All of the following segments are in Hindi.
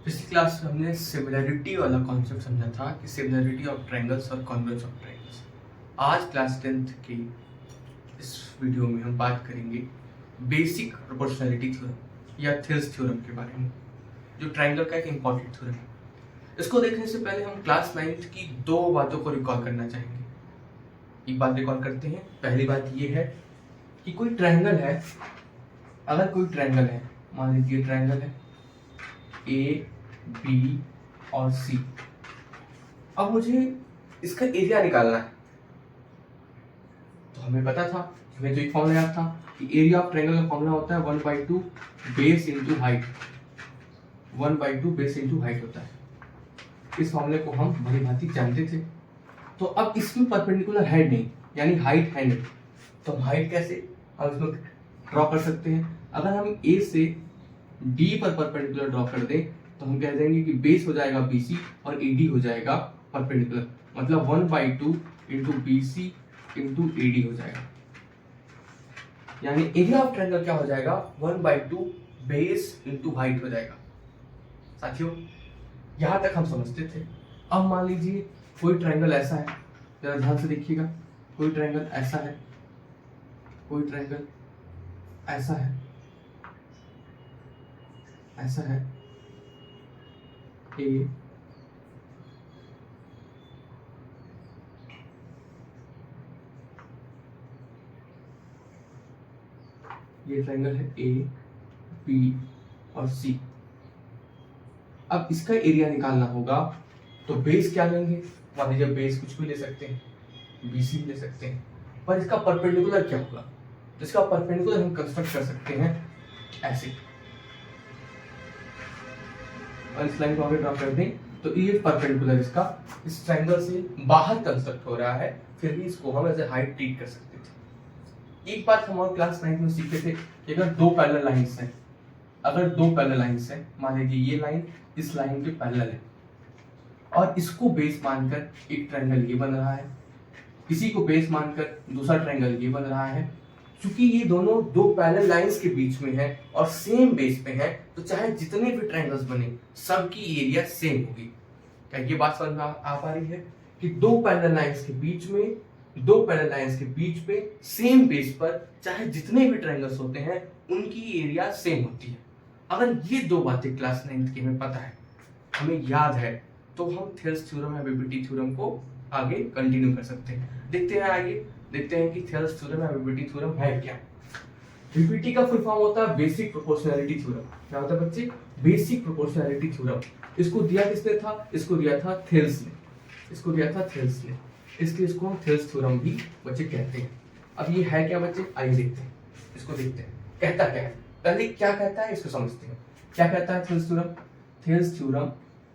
पिछली क्लास में हमने सिमिलरिटी वाला कॉन्सेप्ट समझा था कि सिमिलरिटी ऑफ ट्रायंगल्स और कॉन्ग्रुएंस ऑफ ट्रायंगल्स। आज क्लास 10th की इस वीडियो में हम बात करेंगे बेसिक प्रोपोर्शनैलिटी थ्योरम या थिल्स थ्योरम के बारे में, जो ट्रायंगल का एक इम्पॉर्टेंट थ्योरम है। इसको देखने से पहले हम क्लास 9th की दो बातों को रिकॉल करना चाहेंगे। एक बात रिकॉल करते हैं। पहली बात ये है कि कोई ट्रायंगल है, अगर कोई ट्रायंगल है, मान लीजिए ट्रायंगल है ए बी और सी। अब मुझे इसका एरिया निकालना है। तो हमें पता था, हमें जो एक फॉर्मूला याद था कि एरिया ऑफ ट्रायंगल का फॉर्मूला होता है 1/2 base into height. 1/2 base into height होता है। इस फॉर्मूले को हम भली भांति जानते थे। तो अब इसमें परपेंडिकुलर है नहीं, यानी हाइट है नहीं, तो हम हाइट कैसे हम इसमें ड्रॉ कर सकते हैं। अगर हम ए से डी पर परपेंडिकुलर ड्रॉ कर दें तो हम कह देंगे कि बेस हो जाएगा BC और AD हो जाएगा परपेंडिकुलर, मतलब 1/2 इंटू BC इंटू AD हो जाएगा। यानी एरिया ऑफ ट्रायंगल क्या हो जाएगा, 1/2 बेस इंटू हाइट हो जाएगा। साथियों, यहां तक हम समझते थे। अब मान लीजिए कोई ट्रायंगल ऐसा है, जरा ध्यान से देखिएगा। कोई ट्रायंगल ऐसा है, कोई ट्रायंगल ऐसा है, ऐसा है ए ये ट्रायंगल है ए बी और सी। अब इसका एरिया निकालना होगा तो बेस क्या लेंगे, मान लीजिए बेस कुछ भी ले सकते हैं, BC ले सकते हैं, पर इसका परपेंडिकुलर क्या होगा। तो इसका परपेंडिकुलर हम कंस्ट्रक्ट कर सकते हैं ऐसे, और इस लाइन को आगे ड्रॉ कर दें तो ये परपेंडिकुलर इसका इस ट्रायंगल से बाहर कंस्ट्रक्ट हो रहा है, फिर भी इसको हम एज ए हाइट ट्रीट कर सकते थे। एक बात हम और क्लास 9 में सीखे थे कि अगर दो पैरेलल लाइंस हैं, अगर दो पैरेलल लाइंस हैं, मान लीजिए ये लाइन इस लाइन के पैरेलल है और इसको बेस मानकर एक ट्रायंगल ये बन रहा है, इसी को बेस मानकर दूसरा ट्रायंगल ये बन रहा है। क्योंकि ये दोनों दो पैरेलल लाइंस के बीच में है और सेम बेस पे है, तो चाहे जितने भी ट्रायंगल्स बने सबकी एरिया सेम होगी। क्या ये बात समझ में आ पा रही है कि दो पैरेलल लाइंस के बीच में, दो पैरेलल लाइंस के बीच पे सेम बेस पर चाहे जितने भी ट्रायंगल्स होते हैं उनकी एरिया सेम होती है। अगर ये दो बातें क्लास 9th की हमें पता है, हमें याद है, तो हम थिल्स थ्योरम या बीपीटी थ्योरम को आगे कंटिन्यू कर सकते हैं। देखते हैं, आगे देखते हैं कि थिल्स थ्योरम या बीपीटी थ्योरम है क्या। बीपीटी का फुल फॉर्म होता है बेसिक प्रोपोर्शनैलिटी थ्योरम। क्या होता है बच्चे, बेसिक प्रोपोर्शनैलिटी थ्योरम। इसको दिया किसने था, इसको दिया था थिल्स ने, इसको दिया था थिल्स ने, इसलिए इसको हम थिल्स थ्योरम भी बच्चे कहते हैं। अब ये है क्या बच्चे, आइए देखते हैं, इसको देखते हैं कहता क्या है। पहले क्या कहता है इसको समझते हैं। क्या कहता है थिल्स थ्योरम, थिल्स थ्योरम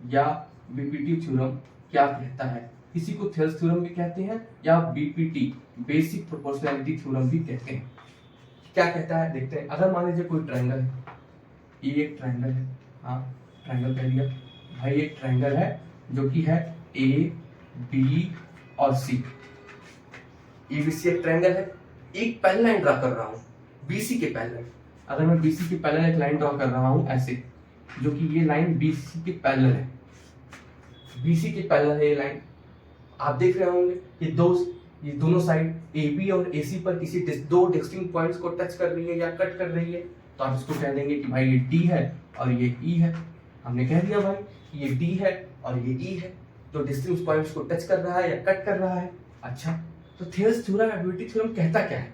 या बीपीटी थ्योरम क्या कहता है। इसी को थिल्स थ्योरम भी कहते हैं या बीपीटी बेसिक प्रोपोर्शनैलिटी थ्योरम भी कहते हैं। क्या कहता है देखते हैं। अगर मान लीजिए कोई ट्रायंगल है, ये एक ट्रायंगल है, हाँ ट्रायंगल कह दिया भाई, एक ट्रायंगल है जो कि है ए बी और सी। ABC एक ट्रायंगल है, एक पैरेलल लाइन ड्रा कर रहा हूँ BC के पैरेलल। अगर मैं BC के पैरेलल एक लाइन ड्रॉ कर रहा हूँ ऐसे, जो कि ये लाइन BC के पैरेलल है, BC के पैरेलल है ये लाइन। आप देख रहे होंगे ये दोनों साइड AB और AC पर किसी दो डिस्टिंक्ट पॉइंट्स को टच कर रही है या कट कर रही है, तो आप इसको कह देंगे कि भाई ये D है और ये E है। हमने कह दिया भाई कि ये D है और ये E है, तो डिस्टिंक्ट पॉइंट्स को टच कर रहा है या कट कर रहा है। अच्छा, तो थिल्स थ्योरम या बीपीटी थ्योरम कहता क्या है,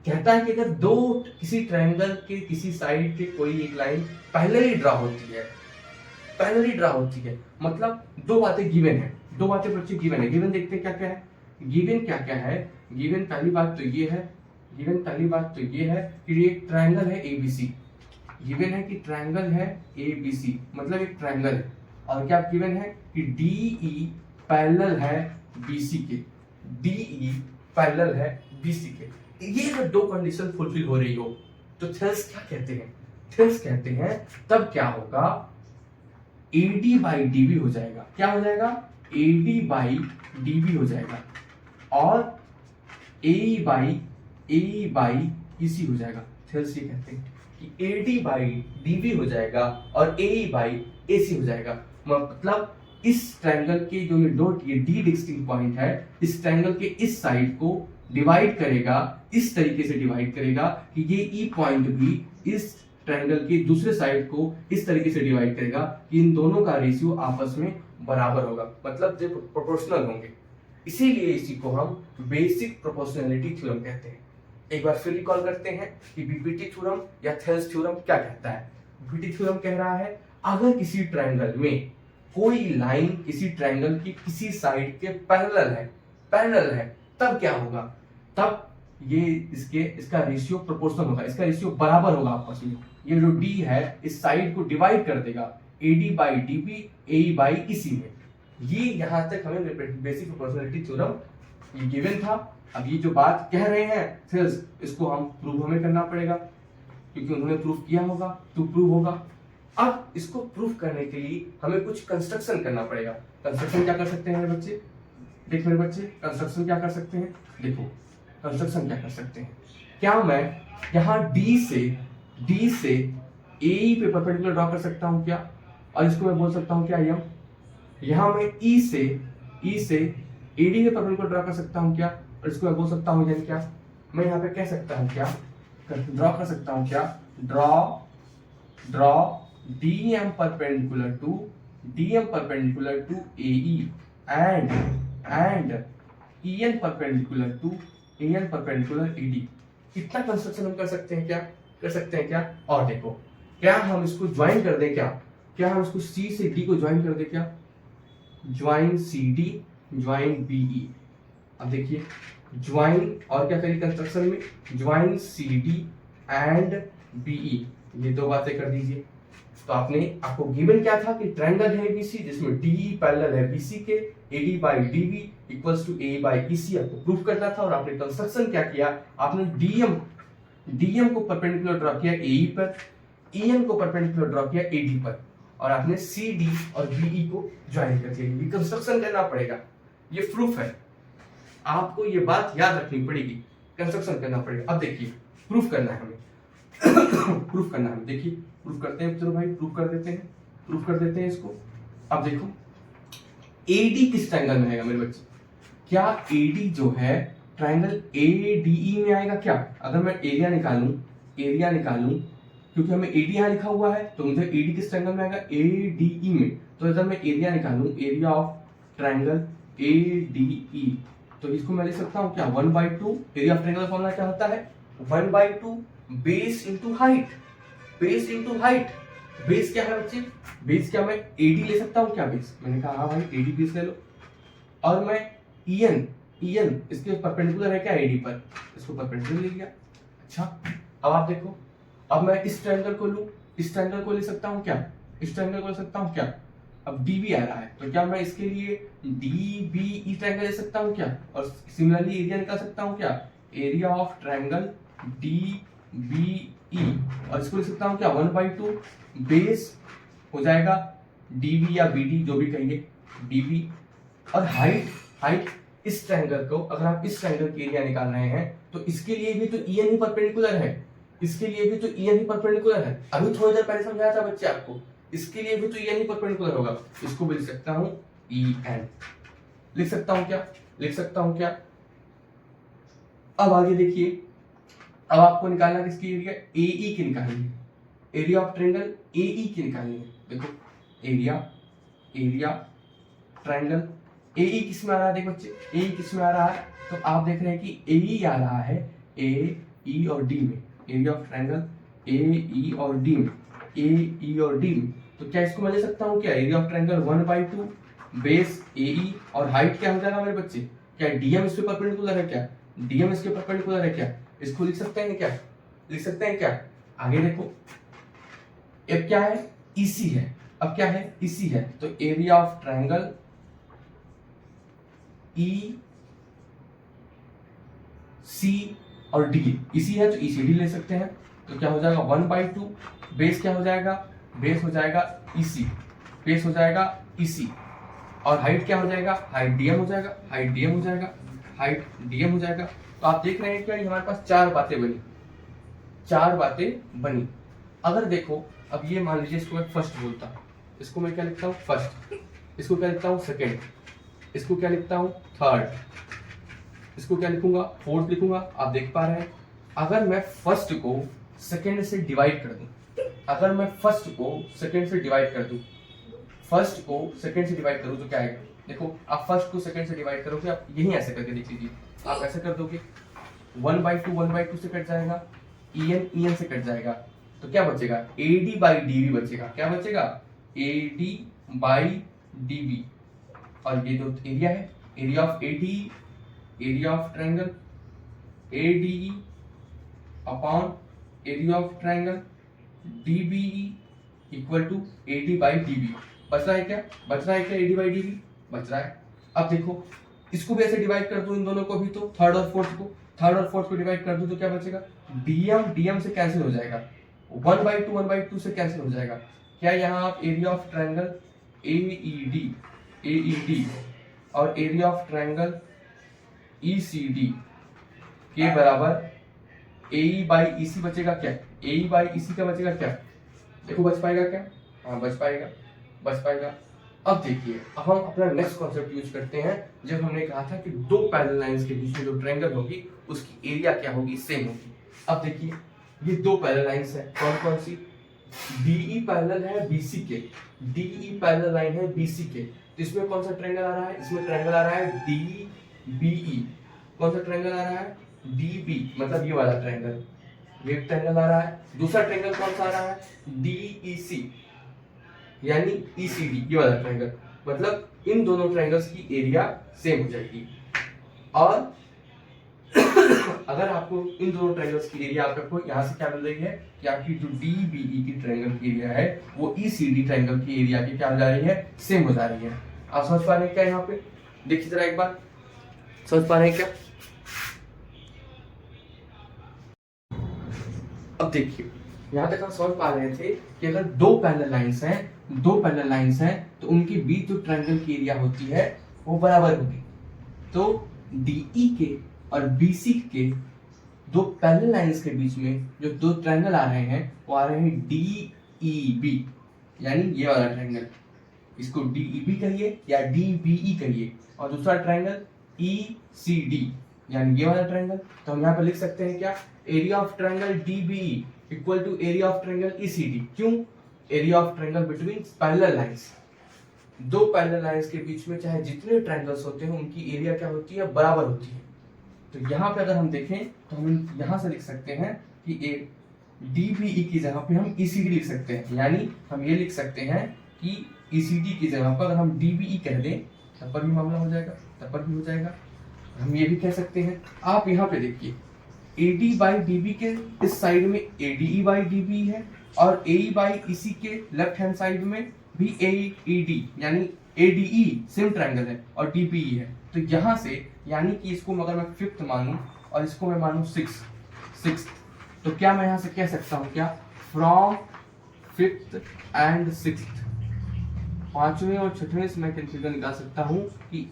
कहता है कि अगर दो किसी ट्रायंगल के किसी साइड के कोई एक लाइन पैरेलली ड्रा होती है, पैरेलली ड्रा होती है, मतलब दो बातें गिवन है, दो बातें बच्चे गिवन है। गिवन देखते हैं क्या क्या है, गिवन क्या क्या है। गिवन पहली बात तो ये है, गिवन पहली बात तो ये है कि ये ट्रायंगल है ABC। गिवन है कि ट्रायंगल है ABC, मतलब एक ट्रायंगल है। और क्या गिवन है कि DE पैरेलल है BC के, DE पैरेलल है BC के। ये अगर दो कंडीशन फुलफिल हो रही हो तो थिल्स क्या कहते हैं, थिल्स कहते हैं तब क्या होगा, AD/DB हो जाएगा। क्या हो जाएगा, AD/DB हो जाएगा और AE/EC हो जाएगा। थिल्स ये कहते हैं। कि AD बाई DB हो जाएगा और AE बाई AC हो जाएगा। मतलब इस ट्रायंगल के जो ये डॉट ये D डिस्टिंक्ट पॉइंट है, इस ट्रायंगल के इस साइड को डिवाइड करेगा, इस तरीके से डिवाइड करेगा कि ये E पॉइंट भी इस ट्रायंगल के दूसरे साइड को इस तरीके से डिवाइड करेगा कि इन दोनों का रेशियो आपस में बराबर होगा, मतलब जो प्रोपोर्शनल होंगे। इसीलिए इसी को हम बेसिक प्रोपोर्शनैलिटी थ्योरम कहते हैं। एक बार फिर रिकॉल करते हैं कि बीपीटी थ्योरम या थेल्स थ्योरम क्या कहता है। बीपीटी थ्योरम कह रहा है अगर किसी ट्रायंगल में कोई लाइन किसी ट्रायंगल की किसी साइड के पैरेलल है तब क्या होगा, तब ये इसका रेशियो प्रोपोर्शनल होगा, इसका रेशियो बराबर होगा आपस में। ये जो डी है इस साइड को डिवाइड कर देगा AD by DB AE by EC में। ये यहां तक हमें बेसिक प्रोपोर्शनैलिटी थ्योरम ये गिवन था। अब ये जो बात कह रहे हैं थेल्स, इसको हम प्रूव हमें करना पड़ेगा क्योंकि उन्होंने प्रूव किया होगा तो प्रूव होगा। अब इसको प्रूव करने के लिए हमें कुछ कंस्ट्रक्शन करना पड़ेगा। कंस्ट्रक्शन क्या कर सकते हैं मेरे बच्चे? देख मेरे बच्चे, कंस्ट्रक्शन क्या कर सकते हैं? देखो कंस्ट्रक्शन क्या कर सकते हैं। क्या मैं यहाँ D से AE पे परपेंडिकुलर ड्रॉ कर सकता हूँ क्या? और इसको मैं बोल सकता हूँ क्या यम? यहाँ मैं E से AD पे परपेंडिकुलर ड्रॉ कर सकता हूँ क्या? और इसको मैं बोल सकता हूँ यम क्या? मैं यहाँ पे कह सकता हूँ क्या, ड्रॉ कर सकता हूँ क्या, draw DM perpendicular to AE and EN perpendicular AD। इतना कंस्ट्रक्शन हम कर सकते हैं क्या? और देखो क्या हम इसको ज्वाइन कर दें क्या हम इसको C से D को ज्वाइन कर दें क्या? Join CD join BE। अब देखिए ज्वाइन और क्या करिए कंस्ट्रक्शन में, ज्वाइन CD एंड BE, ये दो बातें कर दीजिए। तो आपको गिवन क्या था कि ट्रायंगल है ABC जिसमें DE पैरेलल है BC के, AD by DB equals to AE by EC आपको प्रूफ करना था। और आपने कंस्ट्रक्शन क्या किया, आपने DM को परपेंडिकुलर ड्रॉ किया AE पर, EN को परपेंडिकुलर ड्रॉ किया AD पर, और आपने CD और BE को ज्वाइन कर दिया। ये कंस्ट्रक्शन करना पड़ेगा, ये प्रूफ है। आपको ये बात याद रखनी पड़ेगी, कंस्ट्रक्शन करना पड़ेगा। अब देखिए प्रूफ करना है हमें देखिए प्रूफ करते हैं, चलो भाई प्रूफ कर देते हैं इसको। अब देखो AD किस ट्रायंगल में आएगा मेरे बच्चे? क्या AD जो है ट्रायंगल ADE में आएगा क्या? अगर मैं एरिया निकालूं क्योंकि हमें AD यहाँ लिखा हुआ है तो मुझे AD किस ट्रायंगल में आएगा? ADE में। तो अगर मैं एरिया निकालूं, एरिया ऑफ ट्रायंगल ADE, तो इसको मैं लिख सकता हूँ क्या, 1/2। एरिया ऑफ ट्रायंगल फॉर्मूला क्या होता है? 1/2 बेस इंटू हाइट। बेस क्या है बच्चे? बेस क्या मैं AD ले सकता हूँ क्या? बेस मैंने कहा हाँ भाई AD बेस ले लो। और मैं EN इसके परपेंडिकुलर है क्या AD पर? इसको परपेंडिकुलर ले लिया। अच्छा अब आप देखो, अब मैं इस ट्रायंगल को लूं, इस ट्रायंगल को ले सकता हूँ क्या? इस ट्रायंगल को ले सकता हूँ क्या? अब DB आ रहा है तो क्या मैं इसके लिए DBE ट्रायंगल ले सकता हूँ क्या? और सिमिलरली एरिया निकाल सकता हूँ क्या? एरिया ऑफ ट्रायंगल DBE, और इसको लिख सकता हूँ क्या, 1/2 बेस हो जाएगा DB या BD जो भी कहिए DB, और हाइट इस ट्रायंगल को, अगर आप इस ट्रायंगल की एरिया निकाल रहे हैं तो इसके लिए भी तो EN ही परपेंडिकुलर है, अभी थोड़ी देर पहले समझाया था बच्चे आपको, इसके लिए भी तो EN ही परपेंडिकुलर होगा। इसको भी लिख सकता हूँ EN, लिख सकता हूँ क्या? अब आगे देखिए, अब आपको निकालना किसकी एरिया? AE की निकालनी है, एरिया ऑफ ट्रायंगल AE की निकालनी है। देखो एरिया ट्रायंगल AE किस में आ रहा है? देखो बच्चे AE किस में आ रहा है? तो आप देख रहे हैं कि AE आ रहा है AE और D में, एरिया ऑफ ट्रायंगल AE और D में, तो क्या इसको मैं ले सकता हूँ क्या, area of triangle 1/2 base AE, और हाइट क्या हो जाएगा मेरे बच्चे? क्या DM इस पे परपेंडिकुलर है क्या? DM इसके परपेंडिकुलर है क्या? इसको लिख सकते हैं क्या? आगे देखो, अब क्या है? EC है। अब क्या है? EC है, तो एरिया ऑफ ट्रायंगल EC और D, EC है तो ECD ले सकते हैं। तो क्या हो जाएगा 1/2 बेस क्या हो जाएगा? बेस हो जाएगा EC, और हाइट क्या हो जाएगा? हाइट DM हो जाएगा। तो आप देख रहे हैं क्या, हमारे पास चार बातें बनी। अगर देखो अब ये मान लीजिए इसको मैं फर्स्ट बोलता हूँ, इसको मैं क्या लिखता हूँ फर्स्ट, इसको क्या लिखता हूँ सेकेंड, इसको क्या लिखता हूँ थर्ड, इसको क्या लिखूंगा फोर्थ लिखूंगा। आप देख पा रहे हैं अगर मैं फर्स्ट को सेकेंड से डिवाइड कर दूं, अगर मैं फर्स्ट को सेकेंड से डिवाइड कर दूं, फर्स्ट को सेकेंड से डिवाइड करूं तो क्या आएगा। देखो आप फर्स्ट को सेकेंड से डिवाइड करोगे, आप यही ऐसे करके देख लीजिए, आप ऐसे कर दोगे 1/2 से कट जाएगा, en से कट जाएगा, तो क्या बचेगा AD/DB बचेगा। क्या बचेगा AD/DB। और ये जो एरिया है, area of AD, area of triangle ADE upon area of triangle DBE equal to AD/DB। बच रहा है क्या, बच रहा है क्या AD/DB बच रहा है। अब देखो इसको भी ऐसे डिवाइड कर दो, इन दोनों को भी, तो थर्ड और फोर्थ को डिवाइड कर दो तो क्या बचेगा DM से कैंसिल हो जाएगा, 1/2 से कैंसिल हो जाएगा। क्या यहाँ आप एरिया ऑफ ट्रायंगल AED और एरिया ऑफ ट्रायंगल ECD के बराबर AE/EC बचेगा क्या, AE/EC का बचेगा क्या, देखो बच पाएगा क्या, हाँ बच पाएगा। अब देखिए अब हम अपना नेक्स्ट कॉन्सेप्ट यूज करते हैं, जब हमने कहा था कि दो पैरेलल लाइंस के बीच में जो ट्रायंगल होगी उसकी एरिया क्या होगी, सेम होगी। अब देखिए ये दो पैरेलल लाइंस है, कौन कौन सी, DE पैरेलल है BC के, DE पैरेलल लाइन है BC के, तो इसमें कौन सा ट्रायंगल आ रहा है, इसमें ट्रायंगल आ रहा है DBE। कौन सा ट्रायंगल आ रहा है DB, मतलब ये वाला ट्रायंगल, ये ट्रायंगल आ रहा है। दूसरा ट्रायंगल कौन सा आ रहा है DEC यानी ECD, ये वाला ट्रायंगल, मतलब इन दोनों ट्रायंगल्स की एरिया सेम हो जाएगी। और अगर आपको इन दोनों ट्रायंगल्स की एरिया आपको यहाँ से क्या मिल रही है कि आपकी जो DBE की ट्रायंगल की एरिया है वो ECD ट्रायंगल की एरिया की क्या हो जा रही है, सेम हो जा रही है। आप समझ पा रहे हैं क्या, यहाँ पे देखिए जरा एक बार, समझ पा रहे हैं क्या। अब देखिए यहाँ तक हम समझ पा रहे थे कि अगर दो पैरेलल लाइंस हैं तो उनके बीच जो ट्रायंगल की एरिया होती है वो बराबर होगी। तो DE के और BC के दो पैरेलल लाइंस के बीच में जो दो ट्रायंगल आ रहे हैं वो आ रहे हैं DEB, यानी ये वाला ट्रायंगल, इसको DEB कहिए या DBE कहिए, और दूसरा ट्रायंगल ECD यानी ये वाला ट्रायंगल। तो हम यहाँ पर लिख सकते हैं क्या, area of triangle DBE equal to area of triangle ECD। क्यों, area of triangle between parallel lines, दो पैरेलल लाइंस के बीच में चाहे जितने ट्रायंगल्स होते हैं उनकी एरिया क्या होती है, बराबर होती है। तो यहाँ पे अगर हम देखें तो हम यहाँ से लिख सकते हैं कि DBE की जगह पे हम ECD लिख सकते हैं, यानी हम ये लिख सकते हैं कि ECD की जगह पर अगर हम DBE कह दें तब पर भी मामला हो जाएगा, तब पर भी हो जाएगा। हम ये भी कह सकते हैं, आप यहाँ पे देखिए AD/DB के इस साइड में ADE/DB है और AE/EC के लेफ्ट हैंड साइड में भी AED यानी ADE सेम ट्रायंगल है और DBE है। तो यहाँ से यानी कि इसको अगर मैं फिफ्थ मानूं और इसको मैं मानूं सिक्स, तो क्या मैं यहाँ से कह सकता हूँ क्या, फ्रॉम फिफ्थ एंड सिक्स्थ, पांचवें और छठवें से मैं कंक्लूजन निकाल सकता हूँ कि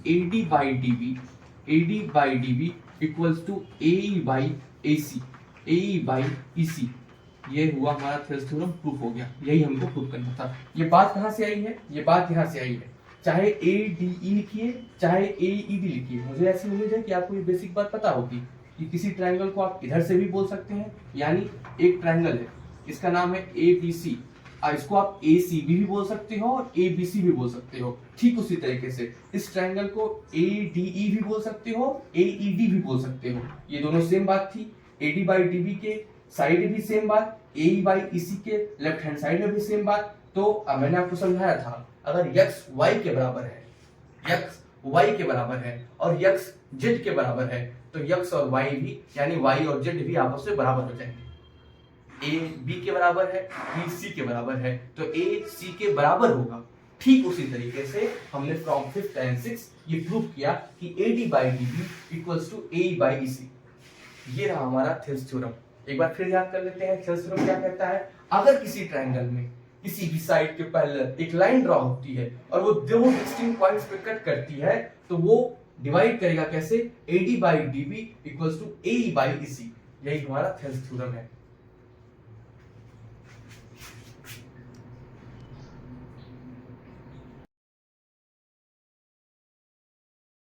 AD/DB equals to AE/AC, AE/EC। ये हुआ हमारा थेल्स थ्योरम, प्रूफ हो गया। यही हमको प्रूफ करना था। ये बात कहाँ से आई है, ये बात यहाँ से आई है। चाहे ADE लिखिए चाहे AED लिखिए, मुझे ऐसी उम्मीद है कि आपको ये बेसिक बात पता होगी कि किसी ट्रायंगल को आप इधर से भी बोल सकते हैं, यानी एक ट्रायंगल है इसका नाम है ABC, इसको आप ACB भी बोल सकते हो और ABC भी बोल सकते हो। ठीक उसी तरीके से इस ट्रायंगल को ADE भी बोल सकते हो, AED भी बोल सकते हो। ये दोनों सेम बात थी। AD/DB के साइड भी सेम बात, AE/EC के लेफ्ट हैंड साइड में भी सेम बात। तो मैंने आपको समझाया था अगर x y के बराबर है, x y के बराबर है और x z के बराबर है तो x और y भी यानी y और z भी आपस में बराबर हो जाएंगे। A B के बराबर है, B C के बराबर है, तो A C के बराबर होगा। ठीक उसी तरीके से हमने फ्रॉम 5th and 6th ये प्रूव किया कि AD/DB इक्वल्स टू AE/EC। ये रहा हमारा थेल्स थ्योरम। एक बार फिर याद कर लेते हैं थेल्स थ्योरम क्या कहता है। अगर किसी ट्रायंगल में किसी भी साइड के पैरेलल एक लाइन ड्रॉ होती है और वो दो डिस्टिंक्ट पॉइंट्स पे कट करती है तो वो डिवाइड करेगा कैसे, AD/DB इक्वल्स टू AE/EC। यही हमारा थेल्स थ्योरम है।